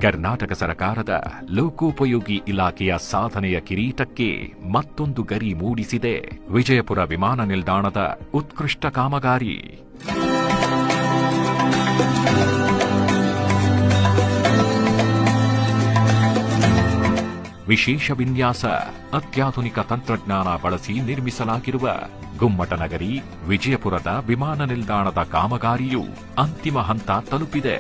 ಕರ್ನಾಟಕ ಸರ್ಕಾರದ ಲೋಕೋಪಯೋಗಿ ಇಲಾಖೆಯ ಸಾಧನೆಯ ಕಿರೀಟಕ್ಕೆ ಮತ್ತೊಂದು ಗರಿ ಮೂಡಿಸಿದೆ ವಿಜಯಪುರ ವಿಮಾನ ನಿಲ್ದಾಣದ ಉತ್ಕೃಷ್ಟ ಕಾಮಗಾರಿ. ವಿಶೇಷ ವಿನ್ಯಾಸ, ಅತ್ಯಾಧುನಿಕ ತಂತ್ರಜ್ಞಾನ ಬಳಸಿ ನಿರ್ಮಿಸಲಾಗಿರುವ ಗುಮ್ಮಟನಗರಿ ವಿಜಯಪುರದ ವಿಮಾನ ನಿಲ್ದಾಣದ ಕಾಮಗಾರಿಯು ಅಂತಿಮ ಹಂತ ತಲುಪಿದೆ.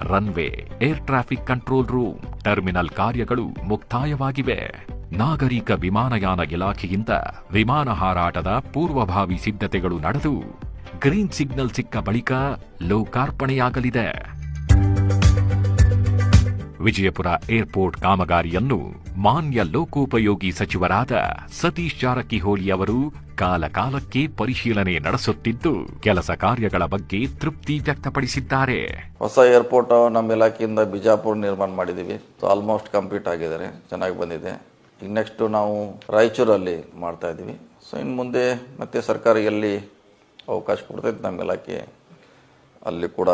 Runway, air traffic control room, terminal ಕಾರ್ಯಗಳು ಮುಕ್ತಾಯವಾಗಿವೆ. ನಾಗರಿಕ ವಿಮಾನಯಾನ ಇಲಾಖೆಯಿಂದ ವಿಮಾನ ಹಾರಾಟದ ಪೂರ್ವಭಾವಿ ಸಿದ್ಧತೆಗಳು ನಡೆದು ಗ್ರೀನ್ ಸಿಗ್ನಲ್ ಸಿಕ್ಕ ಬಳಿಕ ಲೋಕಾರ್ಪಣೆಯಾಗಲಿದೆ. ವಿಜಯಪುರ ಏರ್ಪೋರ್ಟ್ ಕಾಮಗಾರಿಯನ್ನು ಮಾನ್ಯ ಲೋಕೋಪಯೋಗಿ ಸಚಿವರಾದ ಸತೀಶ್ ಜಾರಕಿಹೊಳಿ ಅವರು ಕಾಲಕಾಲಕ್ಕೆ ಪರಿಶೀಲನೆ ನಡೆಸುತ್ತಿದ್ದು ಕೆಲಸ ಕಾರ್ಯಗಳ ಬಗ್ಗೆ ತೃಪ್ತಿ ವ್ಯಕ್ತಪಡಿಸಿದ್ದಾರೆ. ಹೊಸ ಏರ್ಪೋರ್ಟ್ ನಮ್ಮ ಇಲಾಖೆಯಿಂದ ಬಿಜಾಪುರ ನಿರ್ಮಾಣ ಮಾಡಿದ್ದೀವಿ. ಆಲ್ಮೋಸ್ಟ್ ಕಂಪ್ಲೀಟ್ ಆಗಿದ್ದಾರೆ, ಚೆನ್ನಾಗಿ ಬಂದಿದೆ. ಈಗ ನೆಕ್ಸ್ಟ್ ನಾವು ರಾಯಚೂರಲ್ಲಿ ಮಾಡ್ತಾ ಇದ್ದೀವಿ. ಸೊ ಇನ್ನು ಮುಂದೆ ಮತ್ತೆ ಸರ್ಕಾರ ಎಲ್ಲಿ ಅವಕಾಶ ಕೊಡ್ತೈತೆ ನಮ್ಮ ಇಲಾಖೆ ಅಲ್ಲಿ ಕೂಡ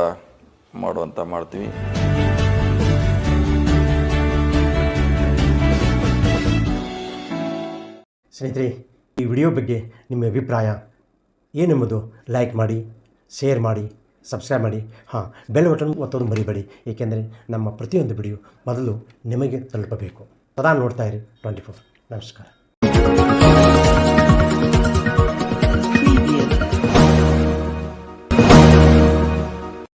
ಮಾಡ್ತೀವಿ. ಸ್ನೇಹಿತರೆ, ಈ ವಿಡಿಯೋ ಬಗ್ಗೆ ನಿಮ್ಮ ಅಭಿಪ್ರಾಯ ಏನೆಂಬುದು ಲೈಕ್ ಮಾಡಿ, ಶೇರ್ ಮಾಡಿ, ಸಬ್ಸ್ಕ್ರೈಬ್ ಮಾಡಿ. ಬೆಲ್ ಬಟನ್ ಒತ್ತೋದು ಮರಿಬೇಡಿ, ಏಕೆಂದರೆ ನಮ್ಮ ಪ್ರತಿಯೊಂದು ವಿಡಿಯೋ ಮೊದಲು ನಿಮಗೆ ತಲುಪಬೇಕು. ಸದಾ ನೋಡ್ತಾ ಇರಿ 24. ನಮಸ್ಕಾರ.